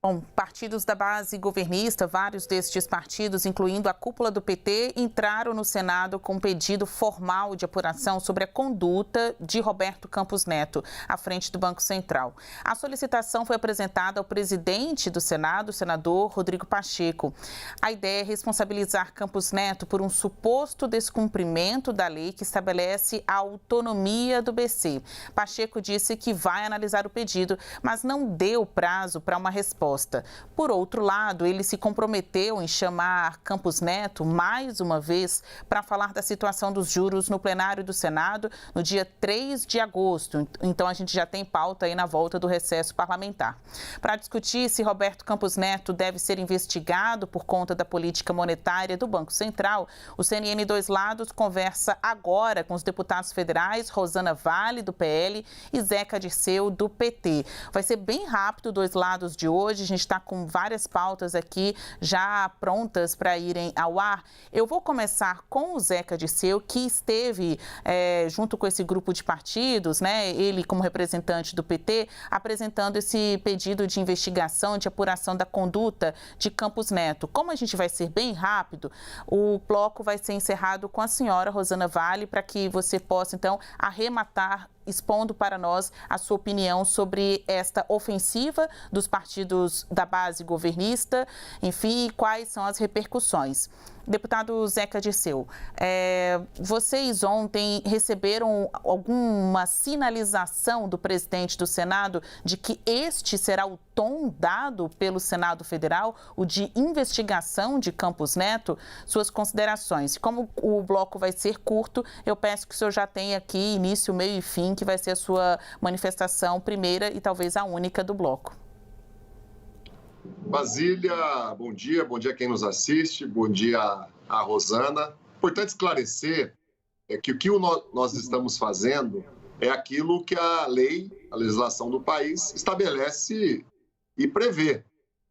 Bom, partidos da base governista, vários destes partidos, incluindo a cúpula do PT, entraram no Senado com um pedido formal de apuração sobre a conduta de Roberto Campos Neto, à frente do Banco Central. A solicitação foi apresentada ao presidente do Senado, o senador Rodrigo Pacheco. A ideia é responsabilizar Campos Neto por um suposto descumprimento da lei que estabelece a autonomia do BC. Pacheco disse que vai analisar o pedido, mas não deu prazo para uma resposta. Por outro lado, ele se comprometeu em chamar Campos Neto mais uma vez para falar da situação dos juros no plenário do Senado no dia 3 de agosto. Então, a gente já tem pauta aí na volta do recesso parlamentar. Para discutir se Roberto Campos Neto deve ser investigado por conta da política monetária do Banco Central, o CNN Dois Lados conversa agora com os deputados federais Rosana Vale, do PL, e Zeca Dirceu, do PT. Vai ser bem rápido Dois Lados de hoje. A gente está com várias pautas aqui já prontas para irem ao ar. Eu vou começar com o Zeca Dirceu, que esteve junto com esse grupo de partidos, né? Ele como representante do PT, apresentando esse pedido de investigação, de apuração da conduta de Campos Neto. Como a gente vai ser bem rápido, o bloco vai ser encerrado com a senhora Rosana Vale, para que você possa, então, arrematar expondo para nós a sua opinião sobre esta ofensiva dos partidos da base governista, enfim, quais são as repercussões. Deputado Zeca Dirceu, vocês ontem receberam alguma sinalização do presidente do Senado de que este será o tom dado pelo Senado Federal, o de investigação de Campos Neto? Suas considerações. Como o bloco vai ser curto, eu peço que o senhor já tenha aqui início, meio e fim, que vai ser a sua manifestação primeira e talvez a única do bloco. Basília, bom dia a quem nos assiste, bom dia a Rosana. Importante esclarecer que o que nós estamos fazendo é aquilo que a lei, a legislação do país estabelece e prevê,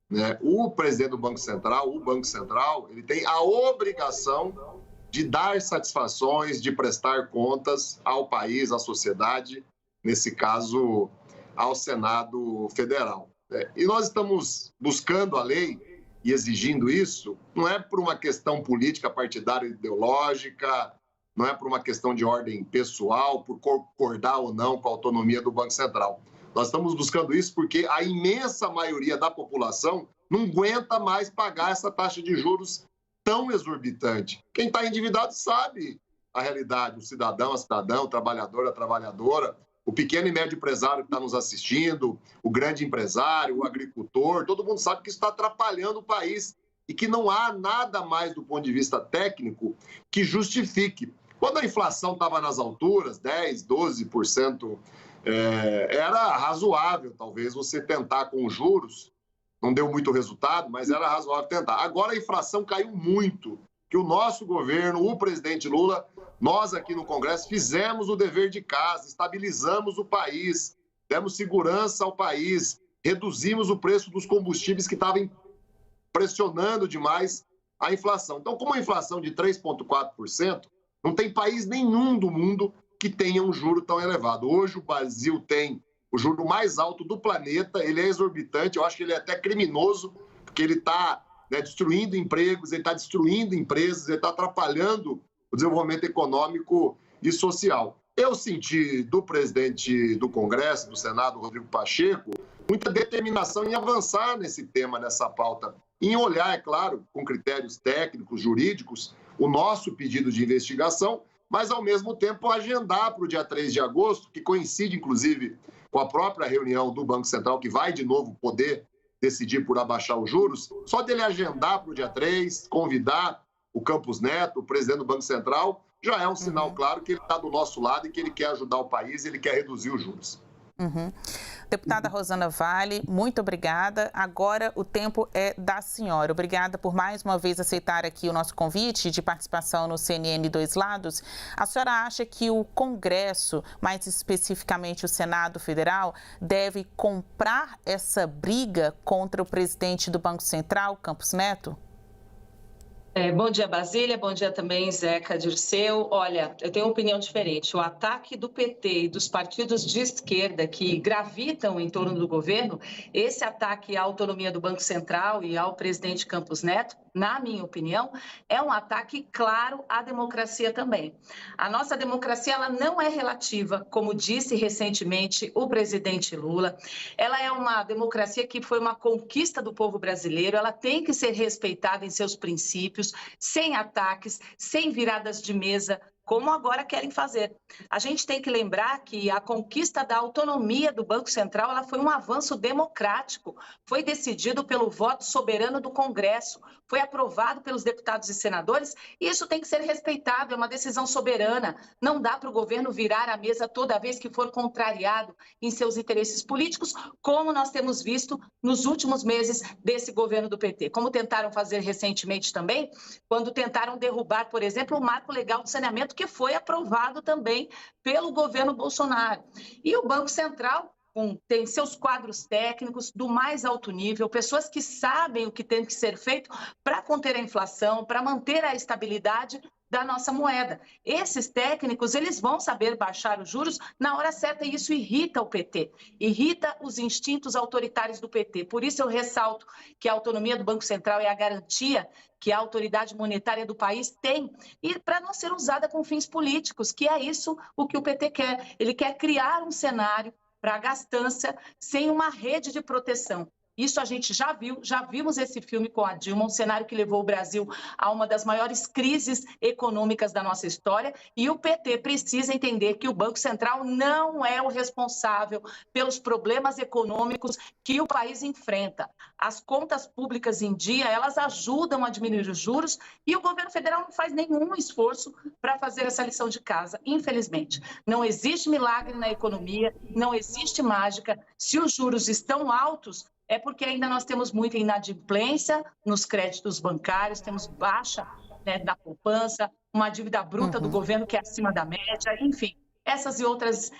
né? O presidente do Banco Central, o Banco Central, ele tem a obrigação de dar satisfações, de prestar contas ao país, à sociedade, nesse caso, ao Senado Federal. E nós estamos buscando a lei e exigindo isso, não é por uma questão política, partidária, ideológica, não é por uma questão de ordem pessoal, por concordar ou não com a autonomia do Banco Central. Nós estamos buscando isso porque a imensa maioria da população não aguenta mais pagar essa taxa de juros tão exorbitante. Quem está endividado sabe a realidade, o cidadão, a cidadã, o trabalhador, a trabalhadora, o pequeno e médio empresário que está nos assistindo, o grande empresário, o agricultor, todo mundo sabe que isso está atrapalhando o país e que não há nada mais do ponto de vista técnico que justifique. Quando a inflação estava nas alturas, 10%, 12%, era razoável, talvez, você tentar com os juros. Não deu muito resultado, mas era razoável tentar. Agora a inflação caiu muito, que o nosso governo, o presidente Lula, nós aqui no Congresso fizemos o dever de casa, estabilizamos o país, demos segurança ao país, reduzimos o preço dos combustíveis que estavam pressionando demais a inflação. Então, como a inflação de 3,4%, não tem país nenhum do mundo que tenha um juro tão elevado. Hoje o Brasil tem o juro mais alto do planeta, ele é exorbitante, eu acho que ele é até criminoso, porque ele está destruindo empregos, ele está destruindo empresas, ele está atrapalhando o desenvolvimento econômico e social. Eu senti do presidente do Congresso, do Senado, Rodrigo Pacheco, muita determinação em avançar nesse tema, nessa pauta, em olhar, é claro, com critérios técnicos, jurídicos, o nosso pedido de investigação, mas, ao mesmo tempo, agendar para o dia 3 de agosto, que coincide, inclusive, com a própria reunião do Banco Central, que vai, de novo, poder decidir por abaixar os juros, só dele agendar para o dia 3, convidar o Campos Neto, o presidente do Banco Central, já é um sinal claro que ele está do nosso lado e que ele quer ajudar o país, ele quer reduzir os juros. Deputada Rosana Vale, muito obrigada. Agora o tempo é da senhora. Obrigada por mais uma vez aceitar aqui o nosso convite de participação no CNN Dois Lados. A senhora acha que o Congresso, mais especificamente o Senado Federal, deve comprar essa briga contra o presidente do Banco Central, Campos Neto? Bom dia, Basília. Bom dia também, Zeca Dirceu. Olha, eu tenho uma opinião diferente. O ataque do PT e dos partidos de esquerda que gravitam em torno do governo, esse ataque à autonomia do Banco Central e ao presidente Campos Neto, na minha opinião, é um ataque claro à democracia também. A nossa democracia, ela não é relativa, como disse recentemente o presidente Lula. Ela é uma democracia que foi uma conquista do povo brasileiro, ela tem que ser respeitada em seus princípios, sem ataques, sem viradas de mesa, como agora querem fazer. A gente tem que lembrar que a conquista da autonomia do Banco Central, ela foi um avanço democrático, foi decidido pelo voto soberano do Congresso, foi aprovado pelos deputados e senadores, e isso tem que ser respeitado, é uma decisão soberana. Não dá para o governo virar a mesa toda vez que for contrariado em seus interesses políticos, como nós temos visto nos últimos meses desse governo do PT. Como tentaram fazer recentemente também, quando tentaram derrubar, por exemplo, o Marco Legal de Saneamento, que foi aprovado também pelo governo Bolsonaro. E o Banco Central tem seus quadros técnicos do mais alto nível, pessoas que sabem o que tem que ser feito para conter a inflação, para manter a estabilidade da nossa moeda. Esses técnicos, eles vão saber baixar os juros na hora certa e isso irrita o PT, irrita os instintos autoritários do PT. Por isso eu ressalto que a autonomia do Banco Central é a garantia que a autoridade monetária do país tem, e para não ser usada com fins políticos, que é isso o que o PT quer. Ele quer criar um cenário para a gastança sem uma rede de proteção. Isso a gente já viu, já vimos esse filme com a Dilma, um cenário que levou o Brasil a uma das maiores crises econômicas da nossa história, e o PT precisa entender que o Banco Central não é o responsável pelos problemas econômicos que o país enfrenta. As contas públicas em dia, elas ajudam a diminuir os juros e o governo federal não faz nenhum esforço para fazer essa lição de casa, infelizmente. Não existe milagre na economia, não existe mágica. Se os juros estão altos, é porque ainda nós temos muita inadimplência nos créditos bancários, temos baixa, né, da poupança, uma dívida bruta do governo que é acima da média, enfim. Essas e outras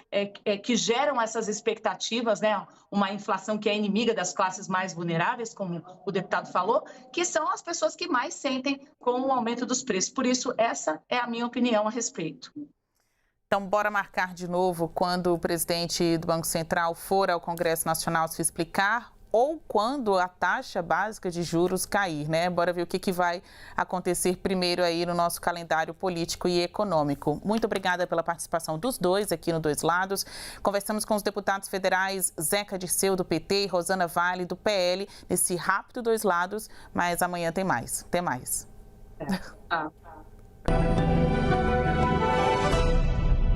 que geram essas expectativas, né, uma inflação que é inimiga das classes mais vulneráveis, como o deputado falou, que são as pessoas que mais sentem com o aumento dos preços. Por isso, essa é a minha opinião a respeito. Então, bora marcar de novo quando o presidente do Banco Central for ao Congresso Nacional se explicar, ou quando a taxa básica de juros cair, né? Bora ver o que vai acontecer primeiro aí no nosso calendário político e econômico. Muito obrigada pela participação dos dois aqui no Dois Lados. Conversamos com os deputados federais Zeca Dirceu, do PT, e Rosana Vale, do PL, nesse rápido Dois Lados, mas amanhã tem mais. Até mais.